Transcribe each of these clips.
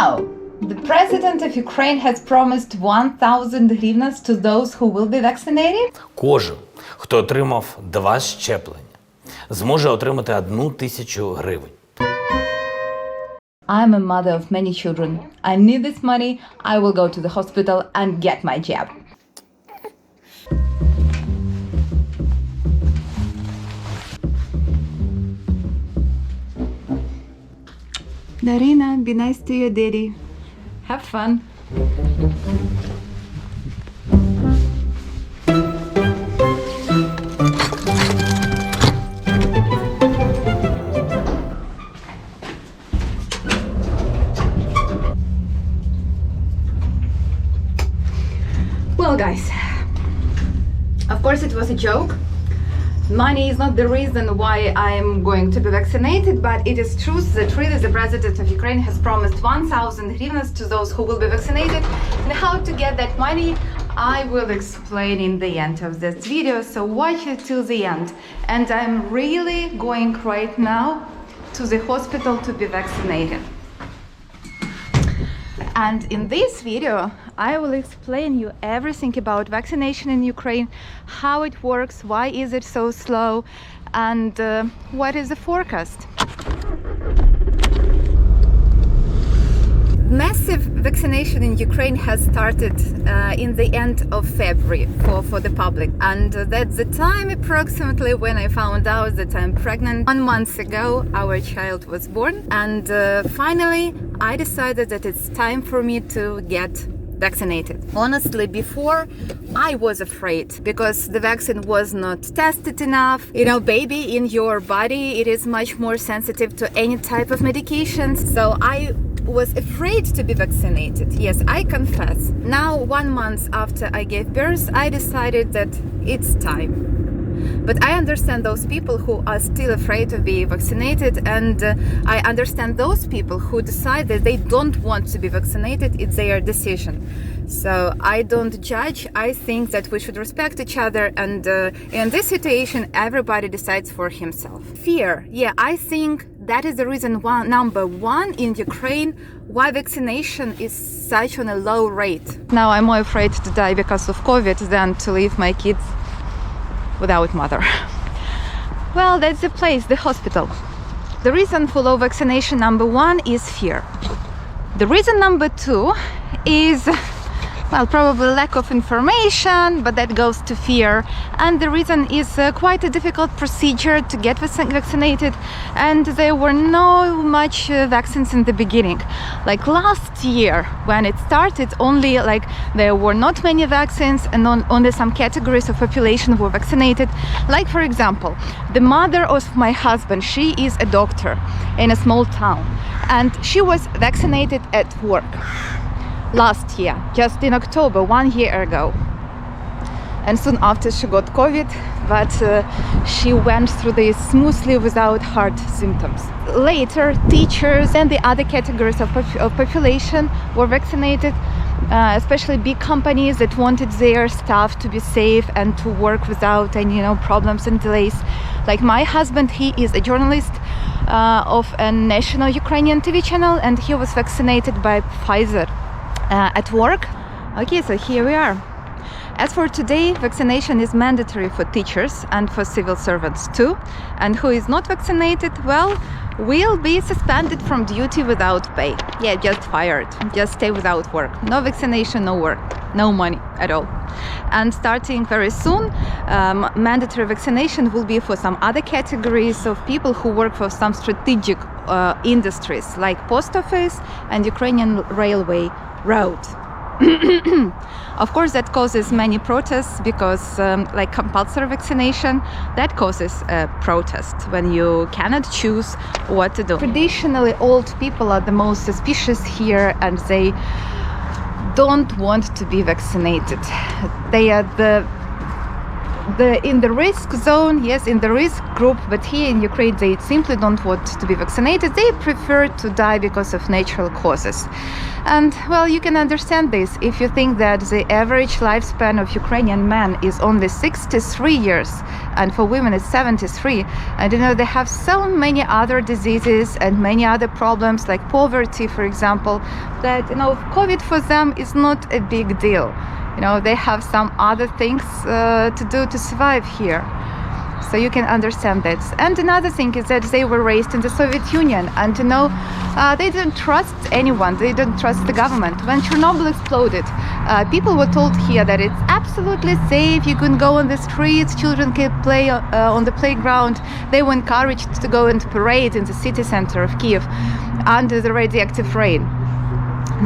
Wow! The president of Ukraine has promised 1,000 hryvnias to those who will be vaccinated? Кожен, хто отримав 2 щеплення, зможе отримати 1,000 гривень. I'm a mother of many children. I need this money. I will go to the hospital and get my jab. Daryna, be nice to your daddy. Have fun. Well, guys, of course it was a joke. Money is not the reason why I'm going to be vaccinated, but it is true that really the president of Ukraine has promised 1,000 hryvnias to those who will be vaccinated. And how to get that money, I will explain in the end of this video, so watch it till the end. And I'm really going right now to the hospital to be vaccinated. And in this video, I will explain you everything about vaccination in Ukraine, how it works, why is it so slow, and what is the forecast. Massive vaccination in Ukraine has started in the end of February for the public, and that's the time approximately when I found out that I'm pregnant. 1 month ago our child was born, and finally I decided that it's time for me to get vaccinated. Honestly, before I was afraid because the vaccine was not tested enough. You know, baby in your body, it is much more sensitive to any type of medications, so I was afraid to be vaccinated. Yes, I confess. Now, 1 month after I gave birth, I decided that it's time. But I understand those people who are still afraid to be vaccinated, and I understand those people who decide that they don't want to be vaccinated. It's their decision. So I don't judge. I think that we should respect each other, and in this situation, everybody decides for himself. Fear. Yeah, I think that is the reason number one in Ukraine why vaccination is such on a low rate. Now I'm more afraid to die because of COVID than to leave my kids without mother. Well, that's the place, the hospital. The reason for low vaccination number one is fear. The reason number two is, well, probably lack of information, but that goes to fear. And the reason is quite a difficult procedure to get vaccinated, and there were no much vaccines in the beginning. Like last year when it started, only like there were not many vaccines, and only some categories of population were vaccinated. Like for example, the mother of my husband, she is a doctor in a small town, and she was vaccinated at work last year, just in October, 1 year ago. And soon after she got COVID, but she went through this smoothly without hard symptoms. Later, teachers and the other categories of population were vaccinated, especially big companies that wanted their staff to be safe and to work without any problems and delays. Like my husband, he is a journalist of a national Ukrainian TV channel, and he was vaccinated by Pfizer at work. Okay, so here we are. As for today, vaccination is mandatory for teachers and for civil servants too. And who is not vaccinated, well, will be suspended from duty without pay. Yeah, just fired. Just stay without work. No vaccination, no work, no money at all. And starting very soon, mandatory vaccination will be for some other categories of people who work for some strategic industries like post office and Ukrainian railway road. Of course, that causes many protests because like compulsory vaccination, that causes a protest when you cannot choose what to do. Traditionally, old people are the most suspicious here, and they don't want to be vaccinated. They are the in the risk zone, yes, in the risk group, but here in Ukraine they simply don't want to be vaccinated. They prefer to die because of natural causes. And well, you can understand this if you think that the average lifespan of Ukrainian men is only 63 years, and for women it's 73. And you know, they have so many other diseases and many other problems like poverty, for example, that, you know, COVID for them is not a big deal. You know, they have some other things to do to survive here. So you can understand that. And another thing is that they were raised in the Soviet Union, and you know, they didn't trust anyone. They didn't trust the government. When Chernobyl exploded, people were told here that it's absolutely safe. You can go on the streets, children can play on the playground. They were encouraged to go and parade in the city center of Kyiv under the radioactive rain.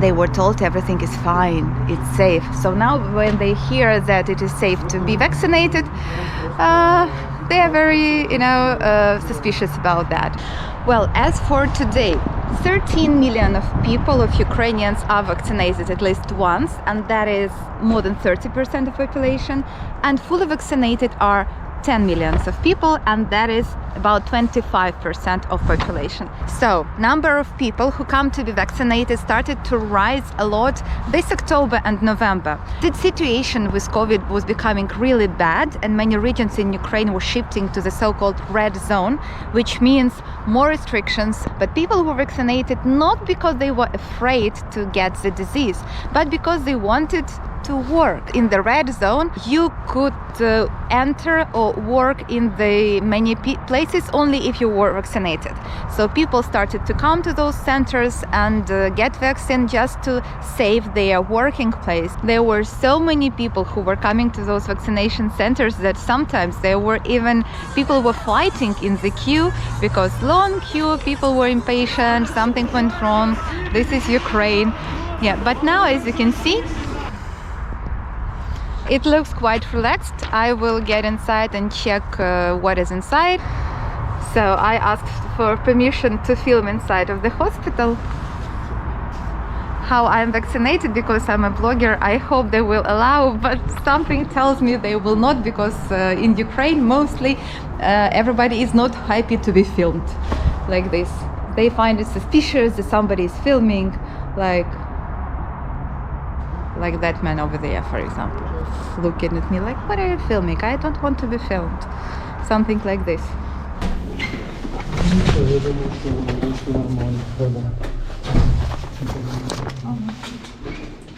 They were told everything is fine, it's safe. So now when they hear that it is safe to be vaccinated, they are very, you know, suspicious about that. Well, as for today, 13 million of people, of Ukrainians, are vaccinated at least once, and that is more than 30% of population. And fully vaccinated are 10 millions of people, and that is about 25% of population. So number of people who come to be vaccinated started to rise a lot this October and November. The situation with COVID was becoming really bad, and many regions in Ukraine were shifting to the so-called red zone, which means more restrictions. But people were vaccinated not because they were afraid to get the disease, but because they wanted to work. In the red zone, you could enter or work in the many places only if you were vaccinated. So people started to come to those centers and get vaccine just to save their working place. There were so many people who were coming to those vaccination centers that sometimes there were even people were fighting in the queue because long queue, people were impatient, something went wrong. This is Ukraine. Yeah, but now, as you can see, it looks quite relaxed. I will get inside and check what is inside. So I asked for permission to film inside of the hospital how I'm vaccinated because I'm a blogger. I hope they will allow, but something tells me they will not, because in Ukraine mostly everybody is not happy to be filmed like this. They find it suspicious that somebody is filming, like that man over there, for example, looking at me like, what are you filming? I don't want to be filmed. Something like this.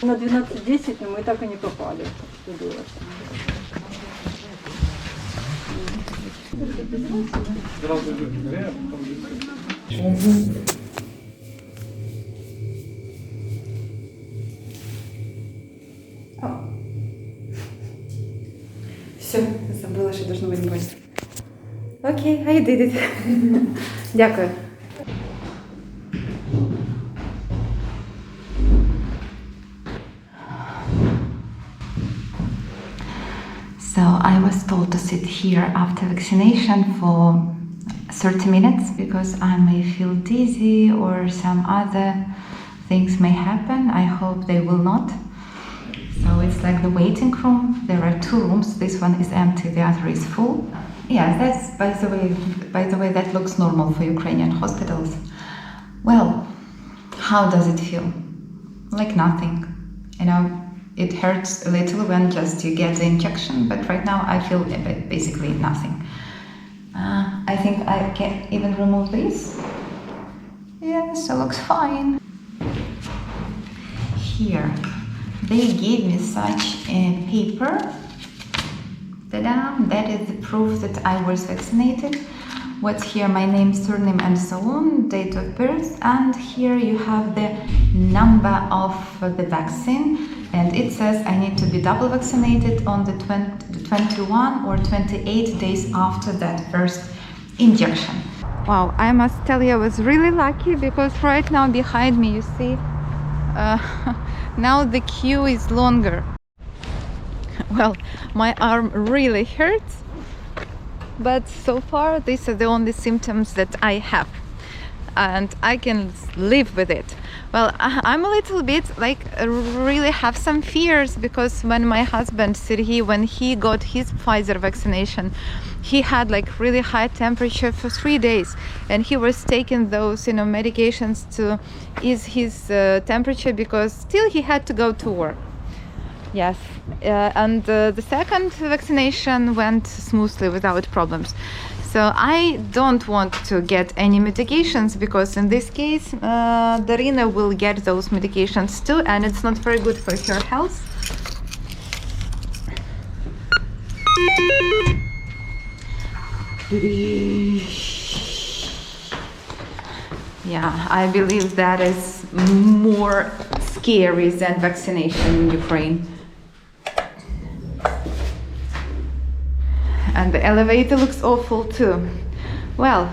На 12:10, но мы так и не попали. Все, забыла, что должно быть больше. Окей, I did it. Дякую. So I was told to sit here after vaccination for 30 minutes because I may feel dizzy or some other things may happen. I hope they will not. So it's like the waiting room. There are two rooms. This one is empty, the other is full. Yeah, that's by the way that looks normal for Ukrainian hospitals. Well, how does it feel? Like nothing. You know, it hurts a little when just you get the injection, but right now I feel basically nothing. I think I can even remove this. Yes, it looks fine. Here, they gave me such a paper. Ta-da! That is the proof that I was vaccinated. What's here? My name, surname, and so on, date of birth, and here you have the number of the vaccine, and it says I need to be double vaccinated on the 21 or 28 days after that first injection. Wow, I must tell you I was really lucky because right now behind me you see now the queue is longer. Well, my arm really hurts, but so far these are the only symptoms that I have. and I can live with it. Well, I'm a little bit like really have some fears, because when my husband Sergey, when he got his Pfizer vaccination, he had like really high temperature for 3 days, and he was taking those medications to ease his temperature, because still he had to go to work. Yes, and the second vaccination went smoothly without problems. So I don't want to get any medications, because in this case Daryna will get those medications too, and it's not very good for her health. Yeah, I believe that is more scary than vaccination in Ukraine. And the elevator looks awful too. Well,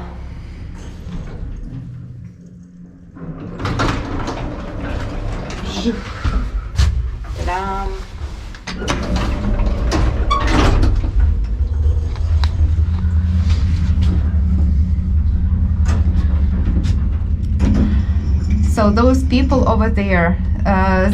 ta-dam. So those people over there,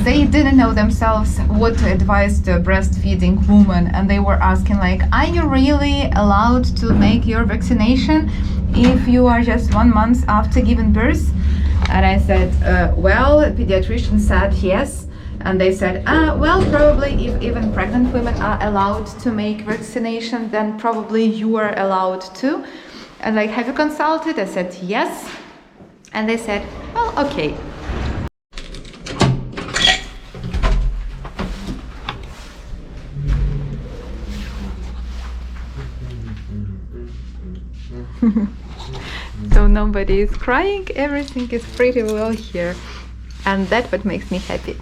they didn't know themselves what to advise to a breastfeeding woman, and they were asking like, are you really allowed to make your vaccination if you are just 1 month after giving birth? And I said, well, the pediatrician said yes. And they said, well, probably if even pregnant women are allowed to make vaccination, then probably you are allowed to. And like, have you consulted? I said yes. And they said, well, okay. So nobody is crying, everything is pretty well here. And that's what makes me happy.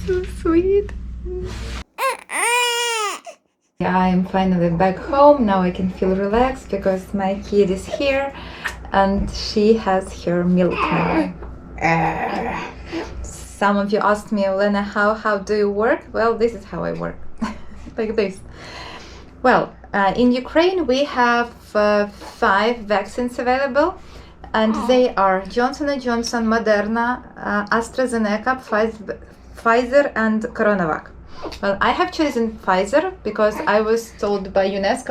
So sweet. I am finally back home. Now I can feel relaxed because my kid is here and she has her milk now. Some of you asked me, Olena, how do you work? Well, this is how I work. Like this. Well, in Ukraine we have 5 vaccines available, and they are Johnson & Johnson, Moderna, AstraZeneca, Pfizer and Coronavac. Well, I have chosen Pfizer because I was told by UNICEF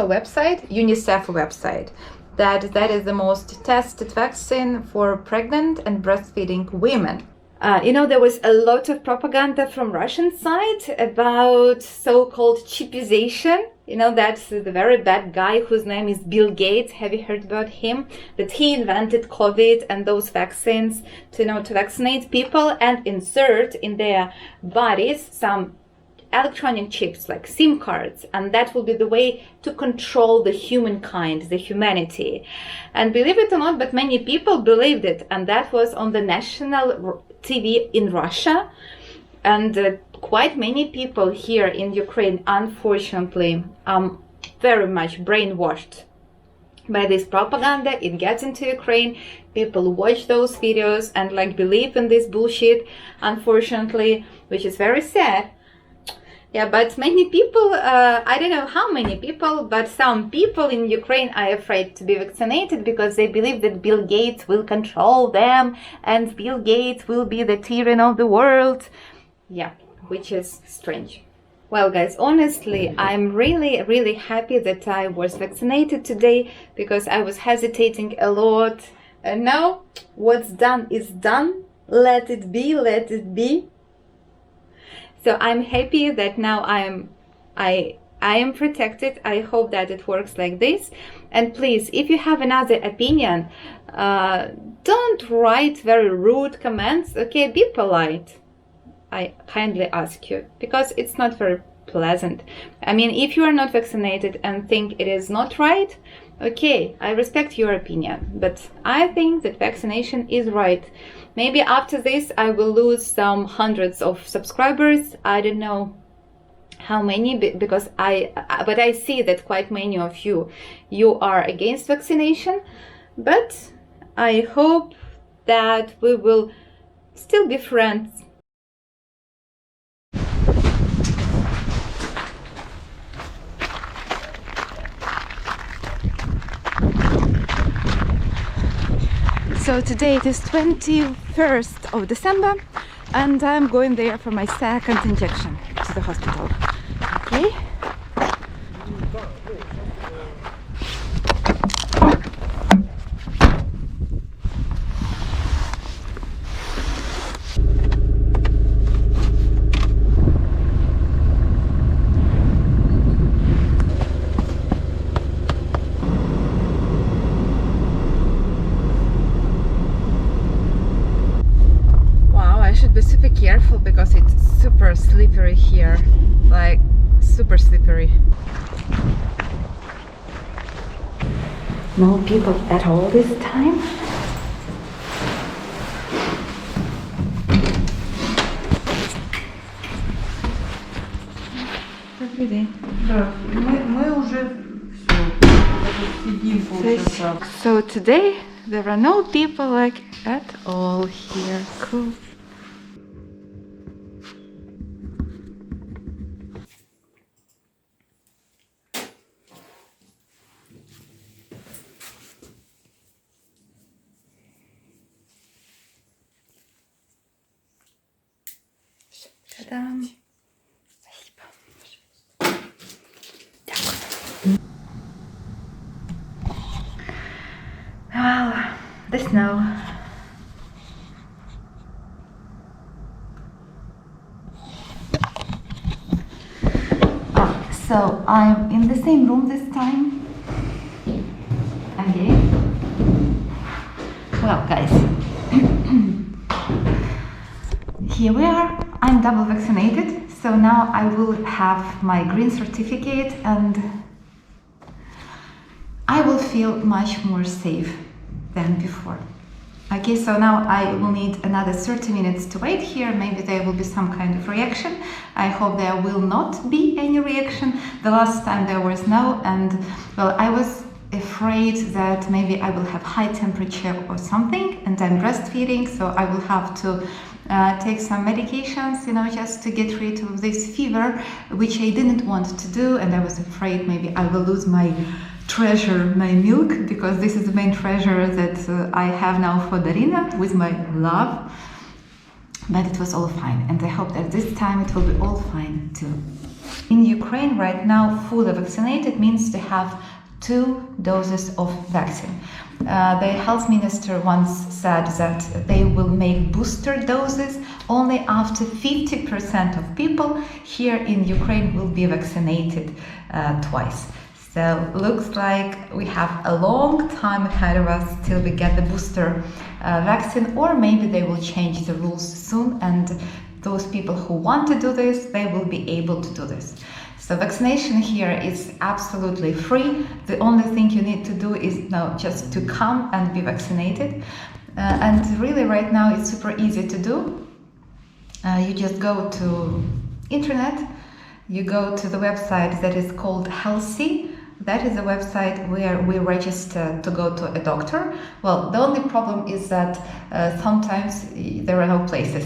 website, that is the most tested vaccine for pregnant and breastfeeding women. There was a lot of propaganda from Russian side about so-called chipization. That's the very bad guy whose name is Bill Gates. Have you heard about him? That he invented COVID and those vaccines to vaccinate people and insert in their bodies some electronic chips like SIM cards, and that will be the way to control the humankind, the humanity. And believe it or not, but many people believed it, and that was on the national TV in Russia. And quite many people here in Ukraine, unfortunately, very much brainwashed by this propaganda. It gets into Ukraine, people watch those videos and believe in this bullshit, unfortunately, which is very sad. Yeah, but many people, I don't know how many people, but some people in Ukraine are afraid to be vaccinated because they believe that Bill Gates will control them and Bill Gates will be the tyranny of the world. Yeah, which is strange. Well, guys, honestly, I'm really, really happy that I was vaccinated today because I was hesitating a lot. And now what's done is done. Let it be, let it be. So I'm happy that now I am protected. I hope that it works like this. And please, if you have another opinion, don't write very rude comments. Okay, be polite. I kindly ask you, because it's not very pleasant. I mean, if you are not vaccinated and think it is not right, okay, I respect your opinion, but I think that vaccination is right. Maybe after this I will lose some hundreds of subscribers. I don't know how many, because but I see that quite many of you are against vaccination. But I hope that we will still be friends. So today it is 21st of December and I'm going there for my second injection to the hospital. Okay? Be super careful because it's super slippery here, like super slippery. No people at all this time. Добрый день. Да, мы уже сидим полчаса. So today there are no people like at all here. Cool. Та-дам! Спасибо. Дякую. Well, the snow. So I'm in the same room this time. Okay. Well, guys. Here we are. I'm double vaccinated, so now I will have my green certificate and I will feel much more safe than before. Okay, so now I will need another 30 minutes to wait here. Maybe there will be some kind of reaction. I hope there will not be any reaction. The last time there was no, and well, I was afraid that maybe I will have high temperature or something, and I'm breastfeeding, so I will have to take some medications, you know, just to get rid of this fever, which I didn't want to do, and I was afraid maybe I will lose my treasure, my milk, because this is the main treasure that I have now for Daryna with my love. But it was all fine, and I hope that this time it will be all fine too. In Ukraine right now, fully vaccinated means to have 2 doses of vaccine. The health minister once said that they will make booster doses only after 50% of people here in Ukraine will be vaccinated twice. So looks like we have a long time ahead of us till we get the booster vaccine, or maybe they will change the rules soon, and those people who want to do this, they will be able to do this. So vaccination here is absolutely free. The only thing you need to do is now just to come and be vaccinated. And really right now it's super easy to do. You just go to internet, you go to the website that is called Healthy. That is a website where we register to go to a doctor. Well, the only problem is that sometimes there are no places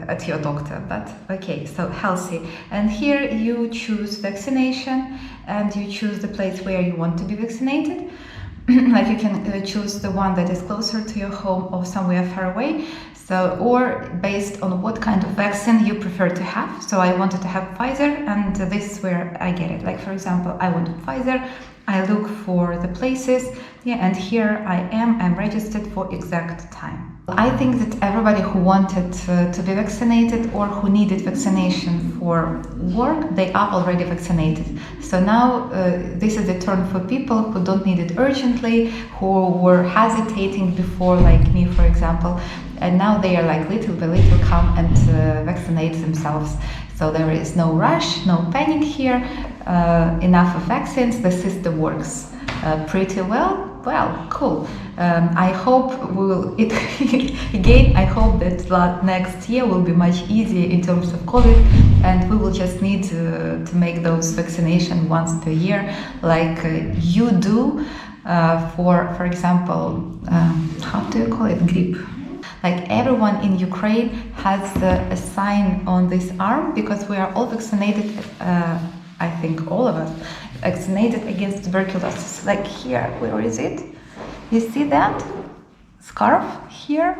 at your doctor, but okay, so Healthy. And here you choose vaccination and you choose the place where you want to be vaccinated. Like you can choose the one that is closer to your home or somewhere far away. So, or based on what kind of vaccine you prefer to have. So I wanted to have Pfizer, and this is where I get it. Like for example, I wanted Pfizer, I look for the places, yeah, and here I'm registered for exact time. I think that everybody who wanted to be vaccinated or who needed vaccination for work, they are already vaccinated. So now this is the turn for people who don't need it urgently, who were hesitating before, like me, for example, and now they are like little by little come and vaccinate themselves. So there is no rush, no panic here, enough of vaccines, the system works pretty well. Well, cool. I hope we will, again, I hope that next year will be much easier in terms of COVID, and we will just need to make those vaccinations once per year, like you do for example, how do you call it, grip? Like everyone in Ukraine has a sign on this arm, because we are all vaccinated, I think all of us, vaccinated against tuberculosis. Like here, where is it? You see that? scarf here.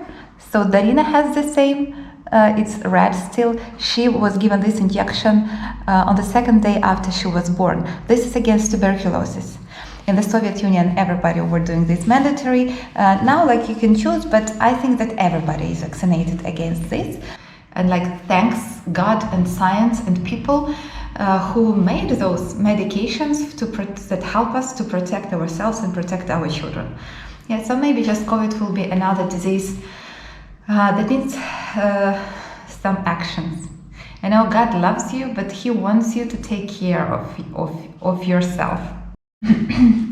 So Daryna has the same. It's red still. She was given this injection on the second day after she was born. This is against tuberculosis. In the Soviet Union, everybody were doing this mandatory. Now, like, you can choose, but I think that everybody is vaccinated against this. And like, thanks God and science and people who made those medications that help us to protect ourselves and protect our children. Yeah, so maybe just COVID will be another disease that needs some actions. I know God loves you, but He wants you to take care of yourself.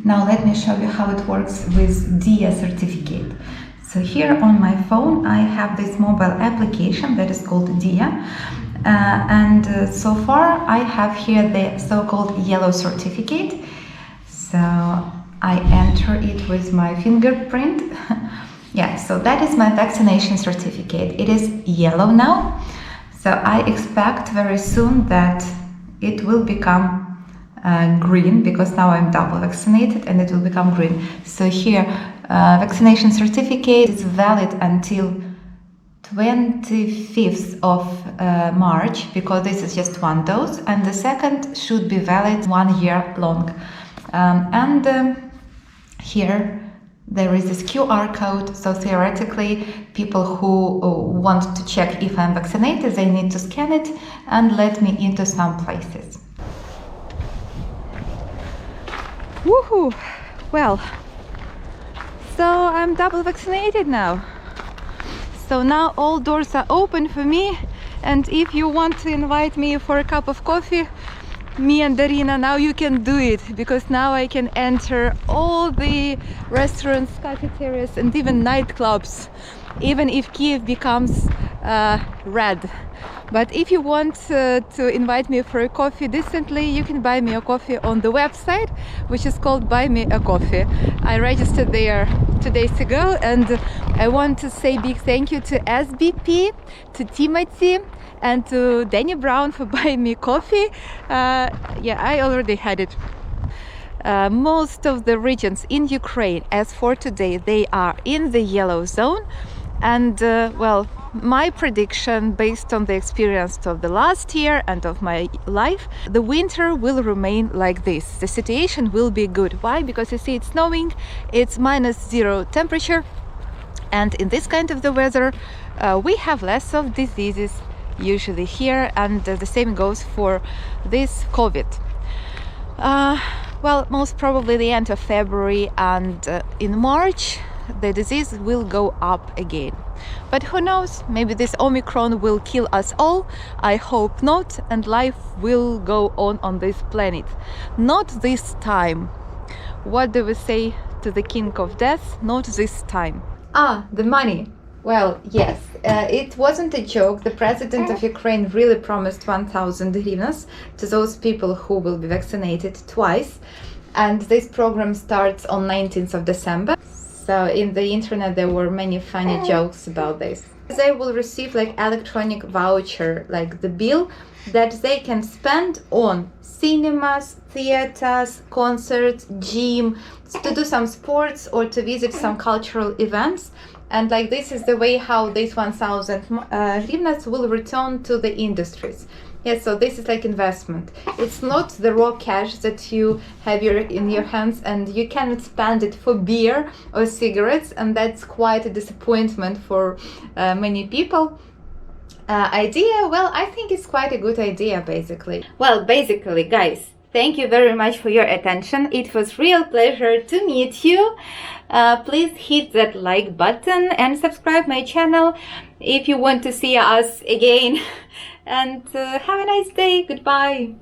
Now let me show you how it works with DIA certificate. So here on my phone I have this mobile application that is called DIA, and so far I have here the so-called yellow certificate. So I enter it with my fingerprint. Yeah, so that is my vaccination certificate. It is yellow now, so I expect very soon that it will become green, because now I'm double vaccinated and it will become green. So here, vaccination certificate is valid until 25th of March, because this is just one dose, and the second should be valid 1 year long. Here there is this QR code, so theoretically people who want to check if I'm vaccinated, they need to scan it and let me into some places. Woohoo! Well, so I'm double vaccinated now. So now all doors are open for me, and if you want to invite me for a cup of coffee, me and Daryna, now you can do it, because now I can enter all the restaurants, cafeterias and even nightclubs, even if Kyiv becomes red. But if you want to invite me for a coffee decently, you can buy me a coffee on the website, which is called Buy Me a Coffee. I registered there 2 days ago, and I want to say big thank you to SBP, to Timothy, and to Danny Brown for buying me coffee. Yeah, I already had it. Most of the regions in Ukraine, as for today, they are in the yellow zone. And well, my prediction, based on the experience of the last year and of my life, the winter will remain like this. The situation will be good. Why? Because you see, it's snowing, it's -0 temperature, and in this kind of the weather we have less of diseases usually here, and the same goes for this COVID. Well, most probably the end of February, and in March the disease will go up again. But who knows, maybe this Omicron will kill us all. I hope not, and life will go on this planet. Not this time. What do we say to the king of death? Not this time. The money. Well, yes, it wasn't a joke. The president of Ukraine really promised 1,000 hryvnias to those people who will be vaccinated twice. And this program starts on 19th of December. So in the internet there were many funny jokes about this. They will receive like electronic voucher, like the bill that they can spend on cinemas, theaters, concerts, gym, to do some sports or to visit some cultural events. And like, this is the way how these 1,000 hryvnias will return to the industries. Yes, so this is like investment. It's not the raw cash that you have in your hands, and you cannot spend it for beer or cigarettes, and that's quite a disappointment for many people. Idea, well, I think it's quite a good idea, basically. Well, basically, guys, thank you very much for your attention. It was real pleasure to meet you. Please hit that like button and subscribe my channel if you want to see us again. And have a nice day. Goodbye.